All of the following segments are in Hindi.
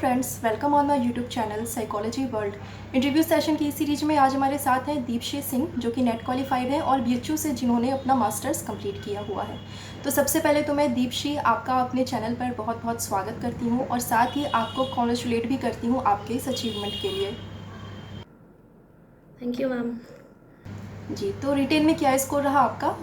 Friends, welcome on my YouTube channel psychology world. Interview session की इस सीरीज में आज हमारे साथ हैं दीपश्री सिंह, जो कि नेट क्वालिफाइड हैं और बीएचयू से जिन्होंने अपना मास्टर्स कंप्लीट किया हुआ है। तो सबसे पहले तो मैं दीपश्री आपका अपने चैनल पर बहुत बहुत स्वागत करती हूँ और साथ ही आपको कॉन्ग्रेचुलेट भी करती हूँ आपके इस अचीवमेंट के लिए। Thank you ma'am. जी, तो रिटेन में क्या स्कोर रहा आपका?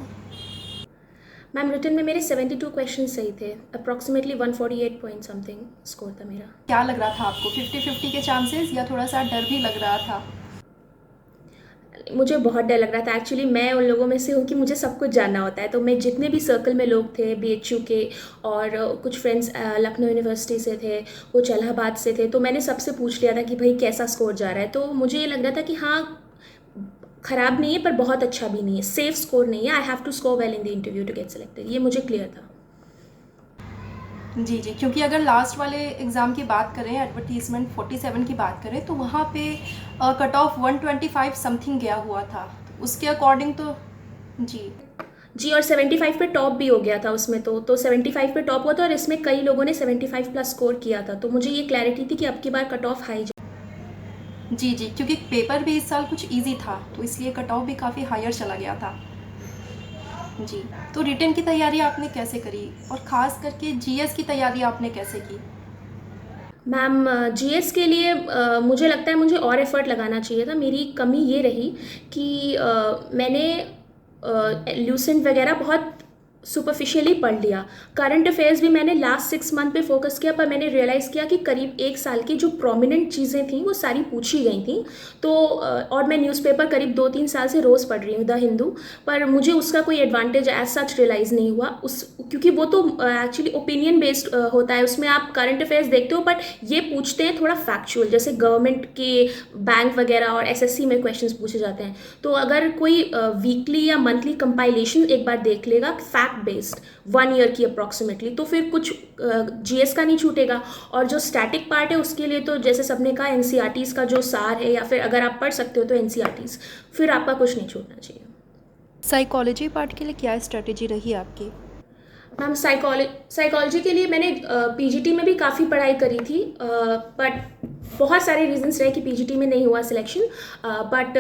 मैम रिटन में मेरे 72 क्वेश्चन सही थे, अप्रॉक्सीमेटली 148 पॉइंट समथिंग स्कोर था मेरा। क्या लग रहा था आपको, 50-50 के चांसेस या थोड़ा सा डर भी लग रहा था? मुझे बहुत डर लग रहा था एक्चुअली। मैं उन लोगों में से हूँ कि मुझे सब कुछ जानना होता है, तो मैं जितने भी सर्कल में लोग थे बीएचयू के और कुछ फ्रेंड्स लखनऊ यूनिवर्सिटी से थे, कुछ इलाहाबाद से थे, तो मैंने सबसे पूछ लिया था कि भाई कैसा स्कोर जा रहा है। तो मुझे ये लग रहा था कि हाँ, ख़राब नहीं है पर बहुत अच्छा भी नहीं है, सेफ स्कोर नहीं है। I have to score well in the interview to get selected, ये मुझे क्लियर था। जी, क्योंकि अगर लास्ट वाले एग्ज़ाम की बात करें, एडवर्टीज़मेंट 47 की बात करें, तो वहाँ पे कट ऑफ 125 समथिंग गया हुआ था, तो उसके अकॉर्डिंग तो जी। जी, और 75 पे टॉप भी हो गया था उसमें, तो 75 पे टॉप हुआ था और इसमें कई लोगों ने 75 प्लस स्कोर किया था, तो मुझे ये क्लैरिटी थी कि अब की बार कट ऑफ हाई। जी, क्योंकि पेपर भी इस साल कुछ इजी था, तो इसलिए कट ऑफ भी काफ़ी हायर चला गया था। जी, तो रिटन की तैयारी आपने कैसे करी और ख़ास करके जीएस की तैयारी आपने कैसे की? मैम जीएस के लिए मुझे लगता है मुझे और एफर्ट लगाना चाहिए था। मेरी कमी ये रही कि मैंने ल्यूसेंट वगैरह बहुत सुपरफिशियली पढ़ लिया। करंट अफेयर्स भी मैंने लास्ट 6 मंथ पे फोकस किया, पर मैंने रियलाइज़ किया कि करीब 1 साल की जो प्रोमिनेंट चीज़ें थी वो सारी पूछी गई थी। तो और मैं न्यूज़पेपर करीब 2-3 साल से रोज़ पढ़ रही हूँ, द हिंदू, पर मुझे उसका कोई एडवांटेज एज सच रियलाइज़ नहीं हुआ उस, क्योंकि वो तो एक्चुअली ओपिनियन बेस्ड होता है। उसमें आप करंट अफेयर्स देखते हो, बट ये पूछते हैं थोड़ा फैक्चुअल, जैसे गवर्नमेंट के बैंक वगैरह और एसएससी में क्वेश्चंस पूछे जाते हैं। तो अगर कोई वीकली या मंथली कंपाइलेशन एक बार देख लेगा फैक्ट बेस्ड 1 ईयर की अप्रॉक्सीमेटली, तो फिर कुछ जीएस का नहीं छूटेगा। और जो स्टैटिक पार्ट है उसके लिए तो जैसे सबने कहा एनसीईआरटीज़ का जो सार है, या फिर अगर आप पढ़ सकते हो तो एनसीईआरटीज़, फिर आपका कुछ नहीं छूटना चाहिए। साइकोलॉजी पार्ट के लिए क्या स्ट्रेटेजी रही आपकी? मैम साइकोलॉजी के लिए मैंने पीजीटी में भी काफ़ी पढ़ाई करी थी, बट बहुत सारे रीजंस रहे कि पीजीटी में नहीं हुआ सिलेक्शन। बट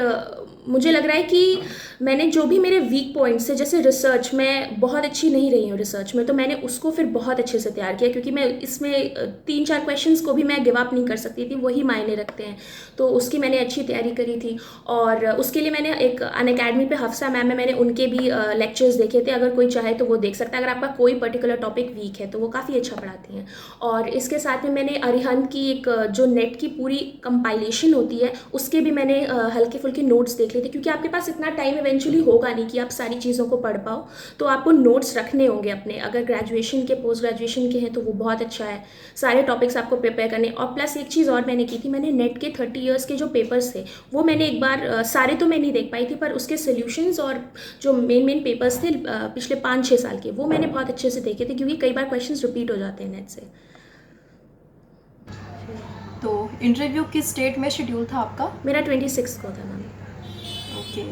मुझे लग रहा है कि मैंने जो भी मेरे वीक पॉइंट्स थे, जैसे रिसर्च में बहुत अच्छी नहीं रही हूँ रिसर्च में, तो मैंने उसको फिर बहुत अच्छे से तैयार किया, क्योंकि मैं इसमें 3-4 क्वेश्चंस को भी मैं गिव अप नहीं कर सकती थी, वही मायने रखते हैं। तो उसकी मैंने अच्छी तैयारी करी थी। और उसके लिए मैंने एक अनअकैडमी पे हफ्सा मैम है, मैंने उनके भी लेक्चर्स देखे थे। अगर कोई चाहे तो वो देख सकता है, अगर आपका कोई पर्टिकुलर टॉपिक वीक है तो वो काफ़ी अच्छा पढ़ाती हैं। और इसके साथ में मैंने अरिहंत की एक जो नेट की पूरी कंपाइलेशन होती है उसके भी मैंने हल्के फुल्के नोट्स देख लिए थे, क्योंकि आपके पास इतना टाइम इवेंचुअली होगा नहीं कि आप सारी चीज़ों को पढ़ पाओ, तो आपको नोट्स रखने होंगे अपने। अगर ग्रेजुएशन के पोस्ट ग्रेजुएशन के हैं तो वो बहुत अच्छा है, सारे टॉपिक्स आपको प्रिपेयर करने। और प्लस एक चीज़ और मैंने की थी, मैंने नेट के 30 ईयर्स के जो पेपर्स थे वो मैंने एक बार सारे तो मैं नहीं देख पाई थी, पर उसके सोल्यूशंस और जो मेन पेपर्स थे पिछले 5-6 साल के, वो मैंने बहुत अच्छे से देखे थे, क्योंकि कई बार क्वेश्चंस रिपीट हो जाते हैं नेट से। तो इंटरव्यू किस स्टेट में शेड्यूल था आपका? मेरा 26 को था मैम। ओके,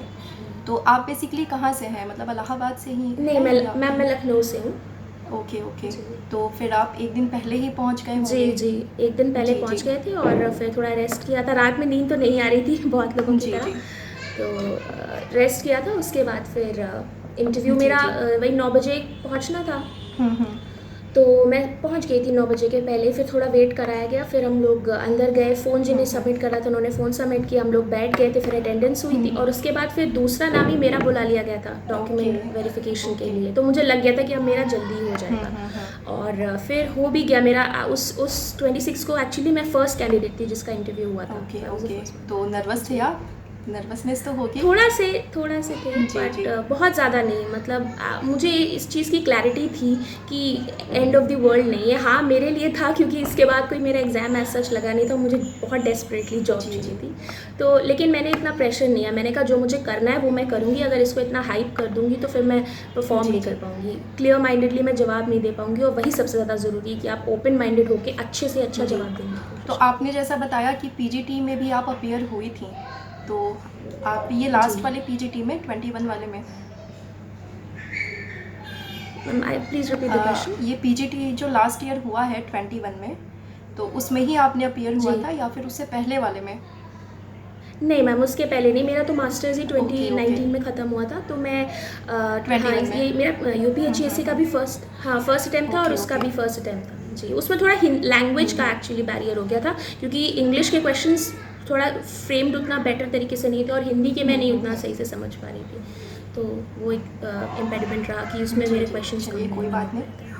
तो आप बेसिकली कहाँ से हैं, मतलब इलाहाबाद से ही नहीं, हैं मैम मैं लखनऊ से हूँ। ओके, जी तो फिर आप एक दिन पहले ही पहुँच गए जी होंगे? जी, एक दिन पहले जी पहुँच गए थे और फिर थोड़ा रेस्ट किया था। रात में नींद तो नहीं आ रही थी बहुत लोगों की जी तरह, तो रेस्ट किया था। उसके बाद फिर इंटरव्यू जी मेरा जी। वही 9 बजे पहुँचना था। हम्म। तो मैं पहुंच गई थी 9 बजे के पहले, फिर थोड़ा वेट कराया गया, फिर हम लोग अंदर गए। फ़ोन जिन्हें सबमिट करा था उन्होंने फ़ोन सबमिट किया, हम लोग बैठ गए थे, फिर अटेंडेंस हुई थी, और उसके बाद फिर दूसरा नाम ही मेरा बुला लिया गया था डॉक्यूमेंट ओके वेरिफिकेशन के ओके। लिए। तो मुझे लग गया था कि अब मेरा जल्दी हो जाएगा, और फिर हो भी गया मेरा। उस 26 को एक्चुअली मैं फ़र्स्ट कैंडिडेट थी जिसका इंटरव्यू हुआ था। ओके, तो नर्वस थे आप? नर्वसनेस तो होगी? थोड़ा से थे, जी बट जी। बहुत ज़्यादा नहीं। मतलब मुझे इस चीज़ की क्लैरिटी थी कि एंड ऑफ द वर्ल्ड नहीं है। हाँ, मेरे लिए था, क्योंकि इसके बाद कोई मेरा एग्ज़ाम एज सच लगा नहीं था, मुझे बहुत डेस्परेटली जॉब जी चाहिए जी। थी। तो लेकिन मैंने इतना प्रेशर नहीं है, मैंने कहा जो मुझे करना है वो मैं करूँगी। अगर इसको इतना हाइप कर दूँगी तो फिर मैं परफॉर्म जी नहीं जी। कर पाऊँगी, क्लियर माइंडेडली मैं जवाब नहीं दे पाऊँगी, और वही सबसे ज़्यादा ज़रूरी है कि आप ओपन माइंडेड होकर अच्छे से अच्छा जी, जवाब देंगे। तो आपने जैसा बताया कि पीजीटी में भी आप अपीयर हुई थी, तो आप ये लास्ट जी वाले पीजीटी में 21 वाले में ma'am, I please repeat the question. ये पीजीटी जो लास्ट ईयर हुआ है 21 में, तो उसमें ही आपने अपीयर हुआ जी। था या फिर उससे पहले वाले में? नहीं मैम, उसके पहले नहीं, मेरा तो मास्टर्स ही ओके, 2019 ओके। में ख़त्म हुआ था, तो मैं हाँ, 21 में? ये मेरा यूपीएचसीएससी का भी फर्स्ट अटेम्प्ट था और ओके, उसका ओके। भी फर्स्ट अटेम्प्ट था जी। उसमें थोड़ा लैंग्वेज का एक्चुअली बैरियर हो गया था, क्योंकि इंग्लिश के क्वेश्चंस थोड़ा फ्रेम्ड उतना बेटर तरीके से नहीं थे और हिंदी के मैं नहीं उतना सही से समझ पा रही थी, तो वो एक इम्पेडिमेंट रहा कि उसमें जी, मेरे जी, क्वेश्चंस चलिए कोई बात नहीं।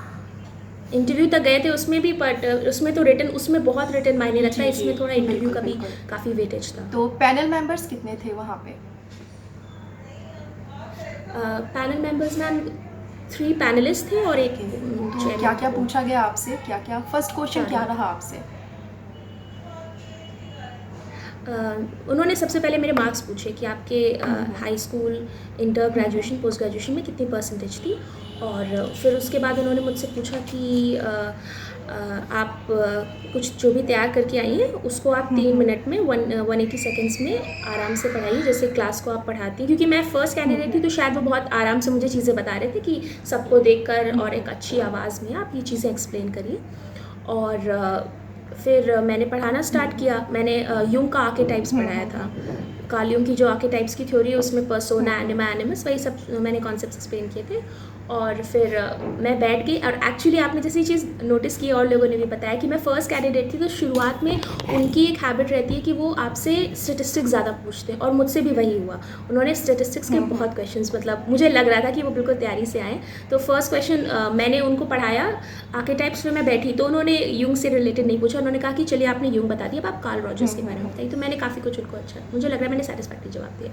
इंटरव्यू तक गए थे उसमें भी, बट उसमें तो रिटन, उसमें बहुत रिटन मायने लगता है, जी, जी, इसमें थोड़ा इंटरव्यू बिल्कुल, का भी बिल्कुल। काफ़ी वेटेज था। तो पैनल मेंबर्स कितने थे वहाँ पे? पैनल मेंबर्स मैम 3 पैनलिस्ट थे और एक ओके, तो चेयरमैन क्या-क्या था। पूछा गया आपसे? क्या-क्या फर्स्ट क्वेश्चन क्या रहा आपसे? उन्होंने सबसे पहले मेरे मार्क्स पूछे कि आपके high school, inter, graduation, post graduation में कितनी परसेंटेज थी, और फिर उसके बाद उन्होंने मुझसे पूछा कि आप कुछ जो भी तैयार करके आई हैं उसको आप 3 मिनट में 180 सेकेंड्स में आराम से पढ़ाइए, जैसे क्लास को आप पढ़ाती हैं, क्योंकि मैं फर्स्ट कैंडिडेट थी तो शायद वो बहुत आराम से मुझे चीज़ें बता रहे थे कि सबको देखकर और एक अच्छी आवाज़ में आप ये चीज़ें एक्सप्लेन करिए। और फिर मैंने पढ़ाना स्टार्ट किया। मैंने यूंग का आर्केटाइप्स पढ़ाया था। कार्ल यूंग की जो आर्केटाइप्स की थ्योरी है उसमें पर्सोना, एनिमा, एनिमस, वही सब मैंने कॉन्सेप्ट्स एक्सप्लेन किए थे। और फिर मैं बैठ गई, और एक्चुअली आपने जैसी चीज़ नोटिस की और लोगों ने भी बताया कि मैं फ़र्स्ट कैंडिडेट थी, तो शुरुआत में उनकी एक हैबिट रहती है कि वो आपसे स्टेटिस्टिक्स ज़्यादा पूछते हैं, और मुझसे भी वही हुआ। उन्होंने स्टेटिस्टिक्स के बहुत क्वेश्चंस, मतलब मुझे लग रहा था कि वो बिल्कुल तैयारी से आए। तो फर्स्ट क्वेश्चन मैंने उनको पढ़ाया, आर्केटाइप्स में मैं बैठी, तो उन्होंने यूंग से रिलेटेड नहीं पूछा। उन्होंने कहा कि चलिए आपने यूंग बता दिया, अब आप कार्ल रॉजर्स के बारे में बताइए। तो मैंने काफ़ी कुछ उनको, अच्छा मुझे लग रहा है मैंने सेटिस्फैक्टरी जवाब दिया।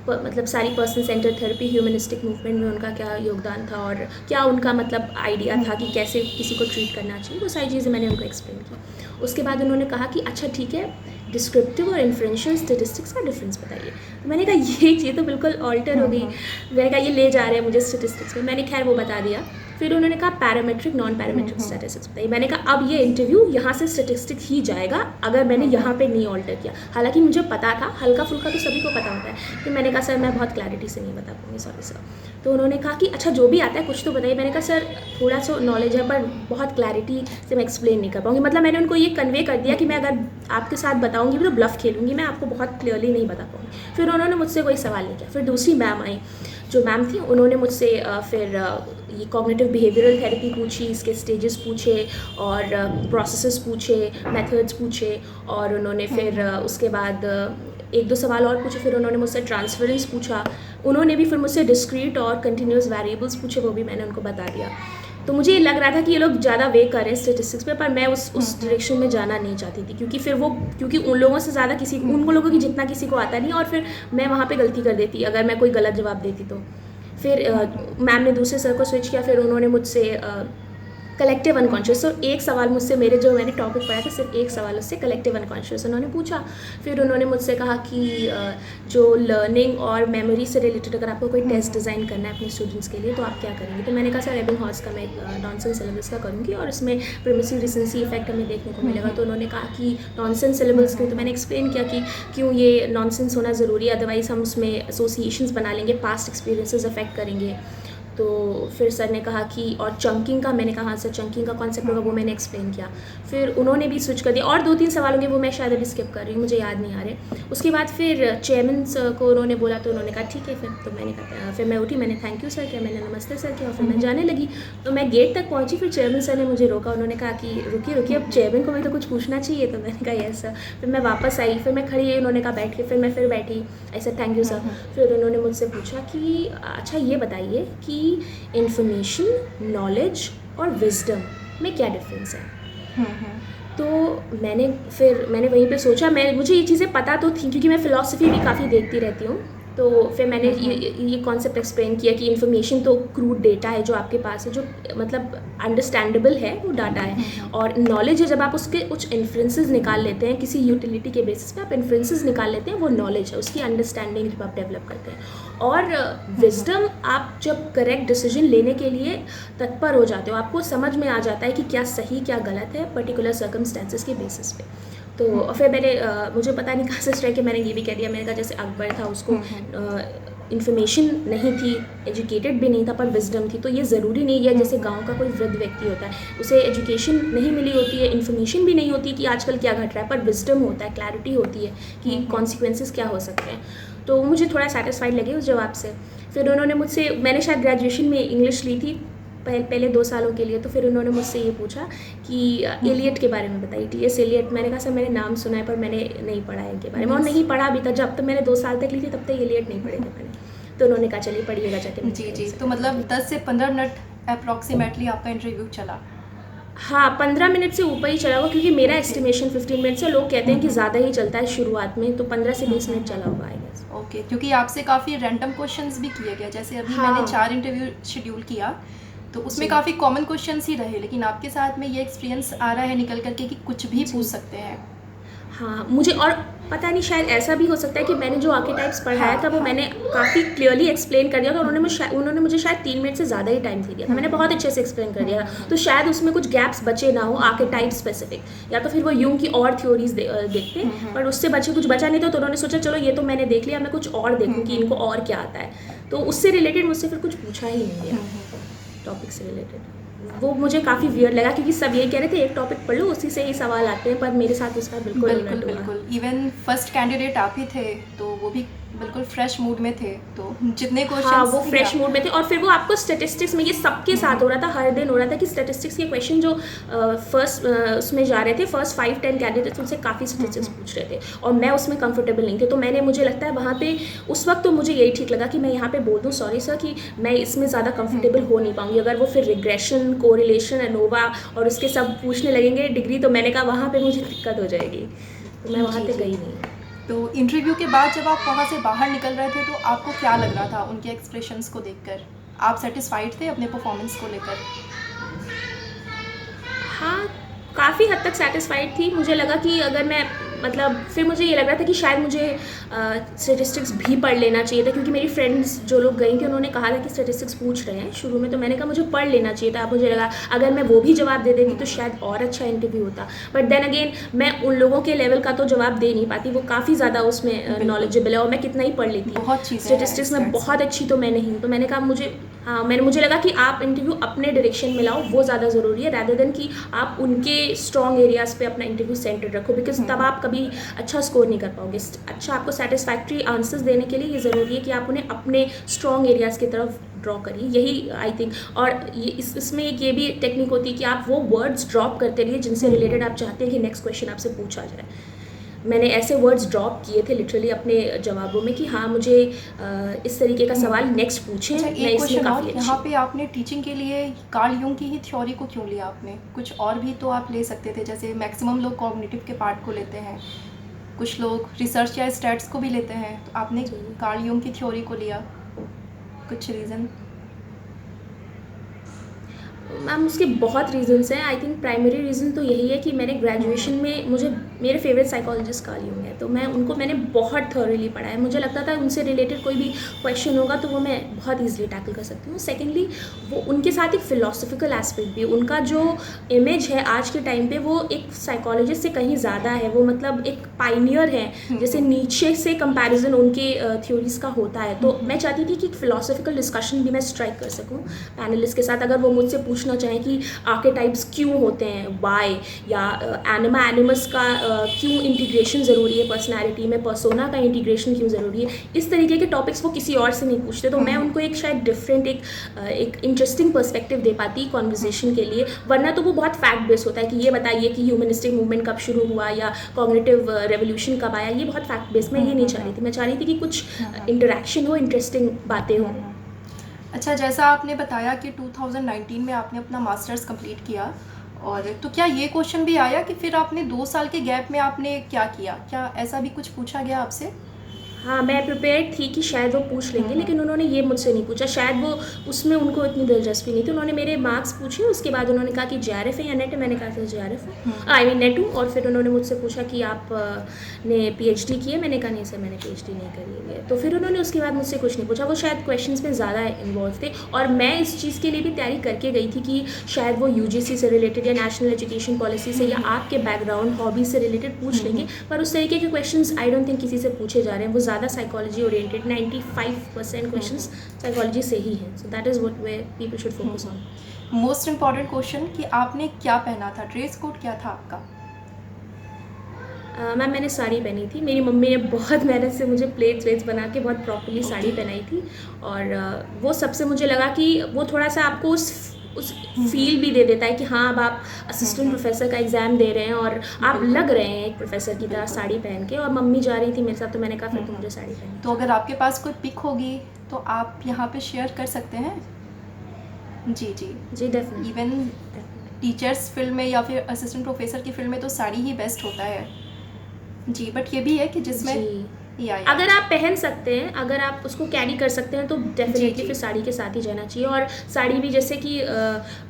मतलब सारी person centre therapy, humanistic movement में उनका क्या योगदान था और क्या उनका मतलब आइडिया था कि कैसे किसी को ट्रीट करना चाहिए, वो सारी चीज़ें मैंने उनको एक्सप्लेन की। उसके बाद उन्होंने कहा कि अच्छा ठीक है, डिस्क्रिप्टिव और इन्फ्रेंशियल स्टेटिस्टिक्स का डिफरेंस बताइए। तो मैंने कहा ये चीज़ तो बिल्कुल ऑल्टर हो गई। मैंने कहा ये ले जा रहे हैं मुझे स्टेटिस्टिक्स में, मैंने खैर वो बता दिया। फिर उन्होंने कहा पैरामेट्रिक, नॉन पैरामेट्रिक स्टैटिस्टिक्स बताइए। मैंने कहा अब ये इंटरव्यू यहाँ से स्टैटिस्टिक ही जाएगा अगर मैंने यहाँ पे नहीं ऑल्टर किया। हालांकि मुझे पता था, हल्का फुल्का तो सभी को पता होता है, कि मैंने कहा सर मैं बहुत क्लैरिटी से नहीं बता पाऊँगी, सॉरी सर। तो उन्होंने कहा कि अच्छा जो भी आता है कुछ तो बताइए। मैंने कहा सर थोड़ा सा नॉलेज है पर बहुत क्लैरिटी से मैं एक्सप्लेन नहीं कर पाऊँगी। मतलब मैंने उनको ये कन्वे कर दिया कि मैं अगर आपके साथ बताऊँगी भी तो ब्लफ खेलूँगी, मैं आपको बहुत क्लियरली नहीं बता पाऊँगी। फिर उन्होंने मुझसे कोई सवाल नहीं किया। फिर दूसरी मैम आई, जो मैम थी, उन्होंने मुझसे फिर ये कॉग्निटिव बिहेवियरल थेरेपी पूछी, इसके स्टेजेस पूछे और प्रोसेसेस पूछे, मेथड्स पूछे, और उन्होंने फिर उसके बाद एक दो सवाल और पूछे। फिर उन्होंने मुझसे ट्रांसफरेंस पूछा। उन्होंने भी फिर मुझसे डिस्क्रीट और कंटिन्यूस वेरिएबल्स पूछे, वो भी मैंने उनको बता दिया। तो मुझे ये लग रहा था कि ये लोग ज़्यादा वे कर रहे हैं स्टेटिस्टिक्स पे, पर मैं उस डायरेक्शन में जाना नहीं चाहती थी, क्योंकि फिर वो, क्योंकि उन लोगों से ज़्यादा उन लोगों की जितना किसी को आता नहीं, और फिर मैं वहाँ पे गलती कर देती अगर मैं कोई गलत जवाब देती तो। फिर मैम ने दूसरे सर को स्विच किया। फिर उन्होंने मुझसे कलेक्टिव अनकॉन्शियस, तो एक सवाल मुझसे, मेरे जो मैंने टॉपिक पढ़ा था सिर्फ एक सवाल उससे कलेक्टिव अनकॉन्शियस उन्होंने पूछा। फिर उन्होंने मुझसे कहा कि जो लर्निंग और मेमोरी से रिलेटेड अगर आपको कोई टेस्ट डिज़ाइन करना है अपने स्टूडेंट्स के लिए तो आप क्या करेंगे। तो मैंने कहा सर एबिंगहॉस का मैं नॉनसेंस सिलेबस का करूँगी और इसमें परमिसिव रिसेंसी इफेक्ट हमें देखने को मिलेगा। तो उन्होंने कहा कि नॉनसेंस सिलेबस क्यों, तो मैंने एक्सप्लेन किया कि क्यों ये नॉनसेंस होना ज़रूरी है, अदरवाइज़ हम उसमें एसोसिएशंस बना लेंगे, पास्ट एक्सपीरियंसेस अफेक्ट करेंगे। तो फिर सर ने कहा कि, और चंकिंग का, मैंने कहा सर चंकिंग का कॉन्सेप्ट होगा, वो मैंने एक्सप्लेन किया। फिर उन्होंने भी स्विच कर दिया, और 2-3 सवाल होंगे वो मैं शायद अभी स्किप कर रही हूँ, मुझे याद नहीं आ रहे। उसके बाद फिर चेयरमैन सर को उन्होंने बोला, तो उन्होंने कहा ठीक है। तो मैंने कहा, फिर मैं उठी, मैंने थैंक यू सर किया, मैंने नमस्ते सर किया, और फिर मैं जाने लगी। तो मैं गेट तक पहुँची, फिर चेयरमैन सर ने मुझे रोका। उन्होंने कहा कि रुकिए, अब चेयरमैन को भी तो कुछ पूछना चाहिए। तो मैंने कहा यस सर। फिर मैं वापस आई, फिर मैं खड़ी, उन्होंने कहा बैठ के, फिर मैं फिर बैठी, ऐसे थैंक यू सर। फिर उन्होंने मुझसे पूछा कि अच्छा ये बताइए कि इन्फॉर्मेशन, नॉलेज और विजडम में क्या डिफरेंस है। तो मैंने वहीं पे सोचा, मुझे ये चीज़ें पता तो थी क्योंकि मैं फ़िलॉसफी भी काफ़ी देखती रहती हूँ। तो फिर मैंने ये कॉन्सेप्ट एक्सप्लेन किया कि इन्फॉर्मेशन तो क्रूड डेटा है जो आपके पास है, जो मतलब अंडरस्टैंडेबल है, वो डाटा है। और नॉलेज है जब आप उसके कुछ इन्फ्रेंसेस निकाल लेते हैं, किसी यूटिलिटी के बेसिस पे आप इन्फ्रेंसेस निकाल लेते हैं, वो नॉलेज है, उसकी अंडरस्टैंडिंग जब आप डेवलप करते हैं। और विजडम आप जब करेक्ट डिसीजन लेने के लिए तत्पर हो जाते हो, आपको समझ में आ जाता है कि क्या सही क्या गलत है पर्टिकुलर सर्कमस्टेंसेस के बेसिस पे। तो फिर मुझे पता नहीं कहाँ से स्ट्राइक है, मैंने ये भी कह दिया। मैंने कहा जैसे अकबर था, उसको इन्फॉर्मेशन नहीं थी, एजुकेटेड भी नहीं था, पर विजडम थी। तो ये ज़रूरी नहीं है जैसे गांव का कोई वृद्ध व्यक्ति होता है, उसे एजुकेशन नहीं मिली होती है, इन्फॉर्मेशन भी नहीं होती कि आजकल क्या घट रहा है, पर विजडम होता है, क्लैरिटी होती है कि कॉन्सिक्वेंसेस क्या हो सकते हैं। तो मुझे थोड़ा सेटिस्फाइड लगे उस जवाब से। फिर उन्होंने मुझसे, मैंने शायद ग्रेजुएशन में इंग्लिश ली थी पहले 2 सालों के लिए, तो फिर उन्होंने मुझसे ये पूछा कि एलियट के बारे में बताइए, टी.एस. एलियट। मैंने कहा सर मैंने नाम सुना है पर मैंने नहीं पढ़ा है इनके बारे में, और नहीं पढ़ा भी था। जब तक मैंने 2 साल तक ली थी तब तक एलियट नहीं पढ़े थे मैंने। तो उन्होंने कहा चलिए पढ़िएगा जाके। जी, तो मतलब 10 से 15 मिनट अप्रॉक्सीमेटली आपका इंटरव्यू चला? हाँ, 15 मिनट से ऊपर ही चला होगा, क्योंकि मेरा एस्टिमेशन 15 मिनट से, लोग कहते हैं कि ज़्यादा ही चलता है शुरुआत में, तो 15 से 20 मिनट चला होगा आई गेस। ओके, क्योंकि आपसे काफ़ी रैंडम क्वेश्चंस भी किए गए, जैसे अभी हाँ। मैंने 4 इंटरव्यू शेड्यूल किया तो उसमें काफ़ी कॉमन क्वेश्चंस ही रहे, लेकिन आपके साथ में ये एक्सपीरियंस आ रहा है निकल करके कि कुछ भी पूछ सकते हैं। हाँ, मुझे और पता नहीं, शायद ऐसा भी हो सकता है कि मैंने जो आर्केटाइप्स पढ़ाया था वो मैंने काफ़ी क्लियरली एक्सप्लेन कर दिया था, और उन्होंने मुझे शायद 3 मिनट से ज़्यादा ही टाइम दे दिया था। मैंने बहुत अच्छे से एक्सप्लेन कर दिया था, तो शायद उसमें कुछ गैप्स बचे ना हो आर्केटाइप स्पेसिफिक, या तो फिर वो यूं की और थ्योरीज देखते, पर उससे कुछ बचा नहीं था। तो उन्होंने सोचा चलो ये तो मैंने देख लिया, मैं कुछ और देखूँ कि इनको और क्या आता है। तो उससे रिलेटेड मुझसे फिर कुछ पूछा ही नहीं गया टॉपिक से रिलेटेड। वो मुझे काफ़ी वियर्ड लगा, क्योंकि सब ये कह रहे थे एक टॉपिक पढ़ लो उसी से ही सवाल आते हैं, पर मेरे साथ उसका बिल्कुल उलट हुआ। बिल्कुल इवन फर्स्ट कैंडिडेट आप ही थे, तो वो भी बिल्कुल फ्रेश मूड में थे, तो जितने क्वेश्चंस, हाँ वो फ्रेश मूड में थे, और फिर वो आपको स्टैटिस्टिक्स में, ये सबके साथ हो रहा था, हर दिन हो रहा था कि स्टैटिस्टिक्स के क्वेश्चन जो फर्स्ट उसमें जा रहे थे, फर्स्ट 5-10 कैंडिडेट्स, उनसे काफ़ी स्टैटिस्टिक्स पूछ रहे थे, और मैं उसमें कंफर्टेबल नहीं थे। तो मैंने, मुझे लगता है वहाँ पे उस वक्त तो मुझे यही ठीक लगा कि मैं यहाँ पे बोल दूँ सॉरी सर कि मैं इसमें ज़्यादा कंफर्टेबल हो नहीं पाऊँगी। अगर वो फिर रिग्रेशन, कोरिलेशन, एनोवा और उसके सब पूछने लगेंगे डिग्री, तो मैंने कहा वहाँ पर मुझे दिक्कत हो जाएगी, तो मैं वहाँ पर गई नहीं। तो इंटरव्यू के बाद जब आप वहाँ से बाहर निकल रहे थे तो आपको क्या लग रहा था उनके एक्सप्रेशंस को देखकर? आप सेटिस्फाइड थे अपने परफॉर्मेंस को लेकर? हाँ, काफ़ी हद तक सैटिस्फाइड थी। मुझे लगा कि अगर मैं, मतलब फिर मुझे ये लग रहा था कि शायद मुझे स्टैटिस्टिक्स भी पढ़ लेना चाहिए था, क्योंकि मेरी फ्रेंड्स जो लोग गई थी उन्होंने कहा था कि स्टैटिस्टिक्स पूछ रहे हैं शुरू में, तो मैंने कहा मुझे पढ़ लेना चाहिए था। अब मुझे लगा अगर मैं वो भी जवाब दे देती तो शायद और अच्छा इंटरव्यू होता, बट देन अगेन मैं उन लोगों के लेवल का तो जवाब दे नहीं पाती, वो काफ़ी ज़्यादा उसमें नॉलेजेबल है, और मैं कितना ही पढ़ लेती, बहुत चीज़ें स्टैटिस्टिक्स में बहुत अच्छी तो मैं नहीं हूँ। तो मैंने कहा मुझे लगा कि आप इंटरव्यू अपने डायरेक्शन में लाओ, वो ज़्यादा ज़रूरी है, रैदर देन कि आप उनके स्ट्रॉन्ग एरियाज़ पे अपना इंटरव्यू सेंटर्ड रखो, बिकॉज तब आप कभी अच्छा स्कोर नहीं कर पाओगे। अच्छा, आपको सेटिस्फैक्ट्री आंसर्स देने के लिए ये ज़रूरी है कि आप उन्हें अपने स्ट्रॉन्ग एरियाज़ की तरफ ड्रॉ करिए, यही आई थिंक। और ये इसमें एक ये भी टेक्निक होती है कि आप वो वर्ड्स ड्रॉप करते रहिए जिनसे रिलेटेड आप चाहते हैं कि नेक्स्ट क्वेश्चन आपसे पूछा जाए। मैंने ऐसे वर्ड्स ड्रॉप किए थे लिटरली अपने जवाबों में कि हाँ मुझे इस तरीके का सवाल नेक्स्ट पूछें। अच्छा, मैं एक इसमें क्वेश्चन और, काफ़ी यहाँ पे आपने टीचिंग के लिए कार्ल यूंग की ही थ्योरी को क्यों लिया आपने? कुछ और भी तो आप ले सकते थे, जैसे मैक्सिमम लोग कॉग्निटिव के पार्ट को लेते हैं, कुछ लोग रिसर्च या स्टैट्स को भी लेते हैं, तो आपने कार्ल यूंग की थ्योरी को लिया, कुछ रीज़न? मैम उसके बहुत रीजंस हैं। आई थिंक प्राइमरी रीज़न तो यही है कि मैंने ग्रेजुएशन में, मेरे फेवरेट साइकोलॉजिस्ट कार्ल यूंग है, तो मैंने बहुत थॉरली पढ़ा है। मुझे लगता था उनसे रिलेटेड कोई भी क्वेश्चन होगा तो वो मैं बहुत ईजिली टैकल कर सकती हूँ। सेकेंडली वो उनके साथ एक फ़िलोसफिकल एस्पेक्ट भी, उनका जो इमेज है आज के टाइम पे वो एक साइकोलॉजिस्ट से कहीं ज़्यादा है। वो मतलब एक पाइनियर है, जैसे नीचे से कंपैरिजन उनके थ्योरीज़ का होता है। तो मैं चाहती थी कि एक फ़िलोसफिकल डिस्कशन भी मैं स्ट्राइक कर सकूँ पैनलिस्ट के साथ। अगर वो मुझसे पूछना चाहें कि आर्केटाइप्स क्यों होते हैं, वाई, या एनिमस का क्यों इंटीग्रेशन ज़रूरी है पर्सनैलिटी में, पर्सोना का इंटीग्रेशन क्यों ज़रूरी है, इस तरीके के टॉपिक्स वो किसी और से नहीं पूछते। तो मैं उनको एक शायद डिफरेंट, एक इंटरेस्टिंग पर्सपेक्टिव दे पाती कॉन्वर्जेसन के लिए। वरना तो वो बहुत फैक्ट बेस्ड होता है कि ये बताइए कि ह्यूमनिस्टिक मूवमेंट कब शुरू हुआ या कॉग्निटिव रेवोल्यूशन कब आया, ये बहुत फैक्ट बेस्ड। मैं ये नहीं चाह रही थी, मैं चाह रही थी कि कुछ इंटरेक्शन हो, इंटरेस्टिंग बातें हों। अच्छा, जैसा आपने बताया कि 2019 में आपने अपना मास्टर्स कंप्लीट किया, और तो क्या ये क्वेश्चन भी आया कि फिर आपने 2 साल के गैप में आपने क्या किया? क्या ऐसा भी कुछ पूछा गया आपसे? हाँ, मैं प्रिपेयर्ड थी कि शायद वो पूछ लेंगे, लेकिन उन्होंने ये मुझसे नहीं पूछा। शायद वो उसमें उनको इतनी दिलचस्पी नहीं थी। उन्होंने मेरे मार्क्स पूछे, उसके बाद उन्होंने कहा कि JRF है या नेट है। मैंने कहा था JRF है, आई मीन नेट हूँ। और फिर उन्होंने मुझसे पूछा कि आप ने PhD की है? मैंने कहा नहीं सर, मैंने PhD नहीं करी है। तो फिर उन्होंने उसके बाद मुझसे कुछ नहीं पूछा। वो शायद क्वेश्चंस में ज़्यादा इन्वॉल्व थे, और मैं इस चीज़ के लिए भी तैयारी करके गई थी कि शायद वो UGC से रिलेटेड या नेशनल एजुकेशन पॉलिसी से या आपके बैकग्राउंड हॉबीज से रिलेटेड पूछ लेंगे, पर उस तरीके के क्वेश्चंस आई डोंट थिंक किसी से पूछे जा रहे हैं। वो ज़्यादा साइकोलॉजी ओरिएंटेड 95% क्वेश्चंस साइकोलॉजी से ही हैं. So that is what way people should focus on. Most important question कि आपने क्या पहना था, ड्रेस कोड क्या था आपका? मैम मैंने साड़ी पहनी थी. मेरी मम्मी ने बहुत मेहनत से मुझे प्लेट्स वेट्स बना के बहुत प्रॉपर्ली साड़ी पहनाई थी. और वो सबसे मुझे लगा कि वो थोड़ा सा आपको उस फील भी दे देता है कि हाँ अब आप असिस्टेंट प्रोफेसर का एग्ज़ाम दे रहे हैं और आप लग रहे हैं एक प्रोफेसर की तरह साड़ी पहन के. और मम्मी जा रही थी मेरे साथ, तो मैंने कहा फिर तो मुझे साड़ी पहनी. तो अगर आपके पास कोई पिक होगी तो आप यहाँ पे शेयर कर सकते हैं. जी जी जी डेफिनेटली. इवन टीचर्स फील्ड में या फिर असिस्टेंट प्रोफेसर की फील्ड में तो साड़ी ही बेस्ट होता है. जी बट ये भी है कि जिसमें जी. या अगर आप पहन सकते हैं, अगर आप उसको कैरी कर सकते हैं तो डेफिनेटली जी. फिर साड़ी के साथ ही जाना चाहिए. और साड़ी भी जैसे कि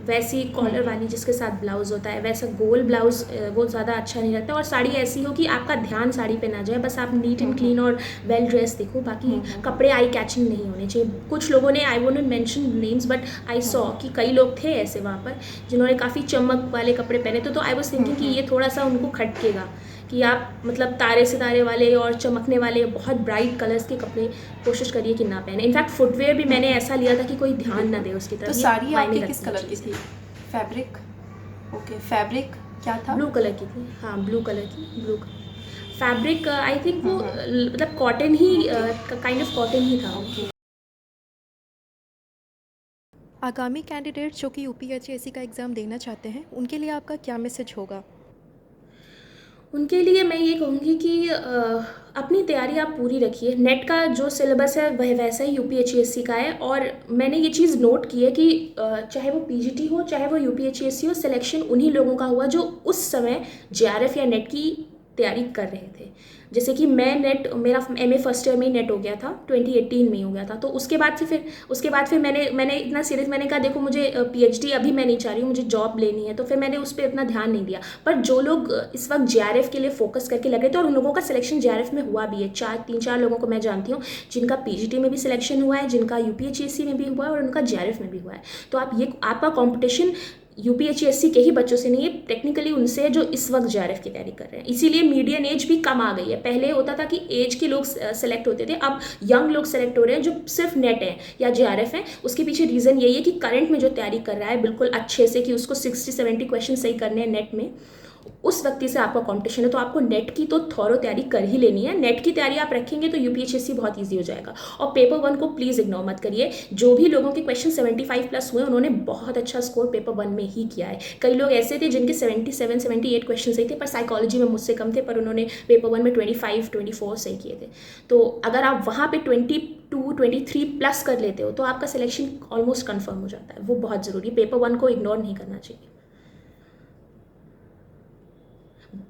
वैसी कॉलर वाली जिसके साथ ब्लाउज होता है, वैसा गोल ब्लाउज वो ज़्यादा अच्छा नहीं लगता. और साड़ी ऐसी हो कि आपका ध्यान साड़ी पे ना जाए, बस आप नीट एंड क्लीन और वेल ड्रेस दिखो. बाकी कपड़े आई कैचिंग नहीं होने चाहिए. कुछ लोगों ने, I won't mention names, but I saw कि कई लोग थे ऐसे वहाँ पर जिन्होंने काफ़ी चमक वाले कपड़े पहने थे. तो आई वॉज थिंकिंग कि ये थोड़ा सा उनको खटकेगा कि आप मतलब तारे सितारे वाले और चमकने वाले बहुत ब्राइट कलर्स के कपड़े कोशिश करिए कि ना पहने. इनफैक्ट फुटवेयर भी मैंने ऐसा लिया था कि कोई ध्यान ना दे उसकी तरफ. तो साड़ी आपकी किस कलर की थी? फैब्रिक? ओके, फैब्रिक क्या था? ब्लू कलर की थी. हाँ ब्लू कलर की. ब्लू फैब्रिक आई थिंक वो मतलब कॉटन ही, काइंड ऑफ कॉटन ही था. आगामी कैंडिडेट जो कि यूपीएससी का एग्ज़ाम देना चाहते हैं उनके लिए आपका क्या मैसेज होगा? उनके लिए मैं ये कहूँगी कि अपनी तैयारी आप पूरी रखिए. नेट का जो सिलेबस है वह वैसा ही यूपीएससी का है. और मैंने ये चीज़ नोट की है कि चाहे वो पीजीटी हो चाहे वो यूपीएससी हो, सिलेक्शन उन्हीं लोगों का हुआ जो उस समय जेआरएफ या नेट की तैयारी कर रहे थे. जैसे कि मैं नेट, मेरा एमए फर्स्ट ईयर में ही नेट हो गया था, 2018 में ही हो गया था. तो उसके बाद फिर मैंने इतना सीरियस, मैंने कहा देखो मुझे पीएचडी अभी मैं नहीं चाह रही हूँ, मुझे जॉब लेनी है. तो फिर मैंने उस पर इतना ध्यान नहीं दिया. पर जो लोग इस वक्त जेआरएफ के लिए फोकस करके लग रहे थे, और उन लोगों का सिलेक्शन जेआरएफ में हुआ भी है. 3-4 लोगों को मैं जानती हूँ जिनका पीजीटी में भी सिलेक्शन हुआ है, जिनका यूपीएससी में भी हुआ है और उनका जेआरएफ में भी हुआ है. तो आपका कॉम्पिटिशन यूपीएससी के ही बच्चों से नहीं है, टेक्निकली उनसे जो इस वक्त जेआरएफ की तैयारी कर रहे हैं. इसीलिए मीडियन एज भी कम आ गई है. पहले होता था कि एज के लोग सेलेक्ट होते थे, अब यंग लोग सेलेक्ट हो रहे हैं जो सिर्फ नेट है या जेआरएफ है. उसके पीछे रीज़न यही है कि करंट में जो तैयारी कर रहा है बिल्कुल अच्छे से, कि उसको 60-70 क्वेश्चन सही करने हैं नेट में, उस व्यक्ति से आपका कंपटीशन है. तो आपको नेट की तो थॉरो तैयारी कर ही लेनी है. नेट की तैयारी आप रखेंगे तो यूपीएससी बहुत ईजी हो जाएगा. और पेपर 1 को प्लीज़ इग्नोर मत करिए. जो भी लोगों के क्वेश्चन 75+ हुए उन्होंने बहुत अच्छा स्कोर पेपर 1 में ही किया है. कई लोग ऐसे थे जिनके 77-78 क्वेश्चन सही थे, पर साइकोलॉजी में मुझसे कम थे, पर उन्होंने पेपर 1 में 25-24 सही किए थे. तो अगर आप वहाँ पर 22-23+ कर लेते हो तो आपका सिलेक्शन ऑलमोस्ट कन्फर्म हो जाता है. वो बहुत ज़रूरी है. पेपर 1 को इग्नोर नहीं करना चाहिए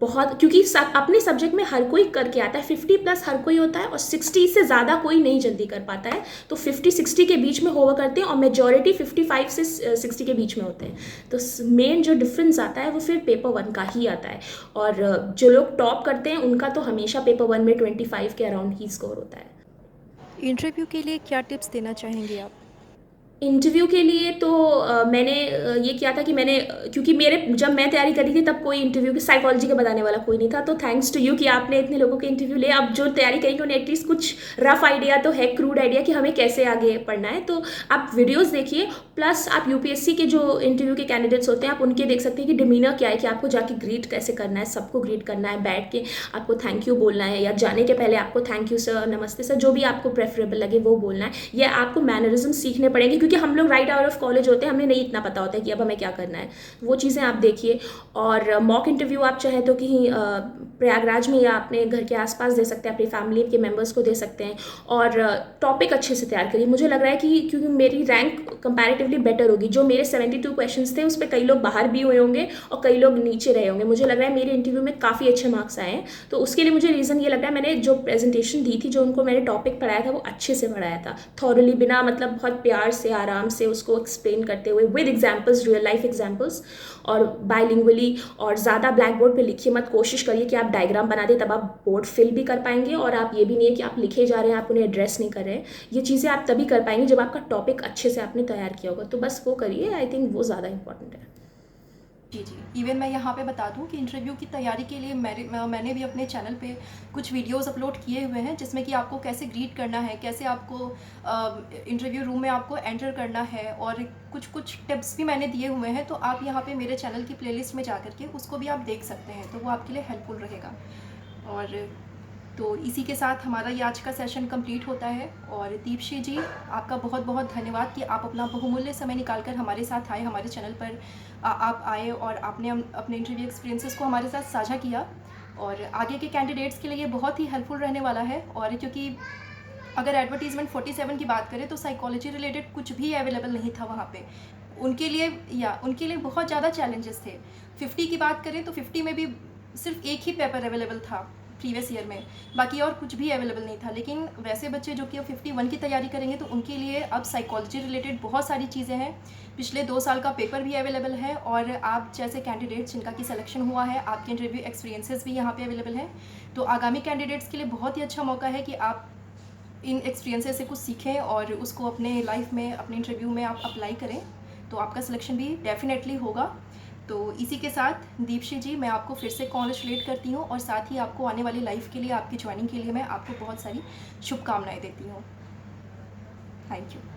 बहुत, क्योंकि अपने सब्जेक्ट में हर कोई करके आता है. 50+ हर कोई होता है और 60 से ज़्यादा कोई नहीं जल्दी कर पाता है. तो 50-60 के बीच में होगा करते हैं और मेजॉरिटी 55 से 60 के बीच में होते हैं. तो मेन जो डिफरेंस आता है वो फिर पेपर 1 का ही आता है. और जो लोग टॉप करते हैं उनका तो हमेशा पेपर 1 में 25 के अराउंड ही स्कोर होता है. इंटरव्यू के लिए क्या टिप्स देना चाहेंगे आप? इंटरव्यू के लिए तो मैंने ये किया था कि क्योंकि जब मैं तैयारी कर रही थी तब कोई इंटरव्यू की साइकोलॉजी का बताने वाला कोई नहीं था. तो थैंक्स टू यू कि आपने इतने लोगों के इंटरव्यू लिए. अब जो तैयारी करेंगे उन्हें एटलीस्ट कुछ रफ आइडिया तो है, क्रूड आइडिया कि हमें कैसे आगे पढ़ना है. तो आप वीडियोज़ देखिए, प्लस आप यूपीएससी के जो इंटरव्यू के कैंडिडेट्स होते हैं आप उनके देख सकते हैं कि डिमीनर क्या है, कि आपको जाके ग्रीट कैसे करना है, सबको ग्रीट करना है, बैठ के आपको थैंक यू बोलना है, या जाने के पहले आपको थैंक यू सर, नमस्ते सर, जो भी आपको प्रेफरेबल लगे वो बोलना है. ये आपको मैनरिज्म सीखने पड़ेंगे, क्योंकि हम लोग राइट आउट ऑफ कॉलेज होते हैं, हमें नहीं इतना पता होता है कि अब हमें क्या करना है. वो चीज़ें आप देखिए. और मॉक इंटरव्यू आप चाहें तो कहीं प्रयागराज में या अपने घर के आसपास दे सकते हैं, अपनी फैमिली के मेंबर्स को दे सकते हैं. और टॉपिक अच्छे से तैयार करिए. मुझे लग रहा है कि क्योंकि मेरी रैंक कंपैरेटिवली बेटर होगी, जो मेरे 72 क्वेश्चंस थे उस पर कई लोग बाहर भी हुए होंगे और कई लोग नीचे रहे होंगे. मुझे लग रहा है मेरे इंटरव्यू में काफ़ी अच्छे मार्क्स आए हैं. तो उसके लिए मुझे रीज़न ये लग रहा है, मैंने जो प्रेजेंटेशन दी थी, जो उनको मैंने टॉपिक पढ़ाया था वो अच्छे से पढ़ाया था, थॉरली, बिना मतलब बहुत प्यार से आराम से उसको एक्सप्लेन करते हुए, with examples, real life examples, और बायलिंगुअली. और ज़्यादा ब्लैक बोर्ड पे लिखिए मत. कोशिश करिए कि आप डायग्राम बना दें, तब आप बोर्ड फिल भी कर पाएंगे. और आप ये भी नहीं है कि आप लिखे जा रहे हैं, आप उन्हें एड्रेस नहीं कर रहे हैं. ये चीज़ें आप तभी कर पाएंगे जब आपका टॉपिक अच्छे से आपने तैयार किया होगा. तो बस वो करिए. आई थिंक वो ज़्यादा इंपॉर्टेंट है. जी, जी। इवन मैं यहाँ पे बता दूँ कि इंटरव्यू की तैयारी के लिए मैंने भी अपने चैनल पे कुछ वीडियोज़ अपलोड किए हुए हैं, जिसमें कि आपको कैसे ग्रीट करना है, कैसे आपको इंटरव्यू रूम में आपको एंटर करना है, और कुछ टिप्स भी मैंने दिए हुए हैं। तो आप यहाँ पे मेरे चैनल की प्लेलिस्ट में जा कर के उसको भी आप देख सकते हैं, तो वो आपके लिए हेल्पफुल रहेगा। और तो इसी के साथ हमारा ये आज का सेशन कंप्लीट होता है। और दीपश्री जी, आपका बहुत बहुत धन्यवाद कि आप अपना बहुमूल्य समय निकाल कर हमारे साथ आए, हमारे चैनल पर आप आए और आपने अपने इंटरव्यू एक्सपीरियंसेस को हमारे साथ साझा किया। और आगे के कैंडिडेट्स के लिए ये बहुत ही हेल्पफुल रहने वाला है। और क्योंकि अगर एडवर्टीज़मेंट 47 की बात करें तो साइकोलॉजी रिलेटेड कुछ भी अवेलेबल नहीं था वहाँ पे उनके लिए बहुत ज़्यादा चैलेंजेस थे। 50 की बात करें तो 50 में भी सिर्फ एक ही पेपर अवेलेबल था प्रीवियस ईयर में, बाकी और कुछ भी अवेलेबल नहीं था। लेकिन वैसे बच्चे जो कि अब 51 की तैयारी करेंगे तो उनके लिए अब साइकोलॉजी रिलेटेड बहुत सारी चीज़ें हैं। पिछले 2 साल का पेपर भी अवेलेबल है, और आप जैसे कैंडिडेट्स जिनका कि सिलेक्शन हुआ है, आपके इंटरव्यू एक्सपीरियंसेस भी यहाँ पे अवेलेबल हैं। तो आगामी कैंडिडेट्स के लिए बहुत ही अच्छा मौका है कि आप इन एक्सपीरियंसेस से कुछ सीखें और उसको अपने लाइफ में, अपने इंटरव्यू में आप अप्लाई करें, तो आपका सिलेक्शन भी डेफिनेटली होगा। तो इसी के साथ दीपश्री जी, मैं आपको फिर से कॉन्ग्रेचुलेट करती हूँ, और साथ ही आपको आने वाली लाइफ के लिए, आपकी ज्वाइनिंग के लिए मैं आपको बहुत सारी शुभकामनाएं देती हूँ। Thank you.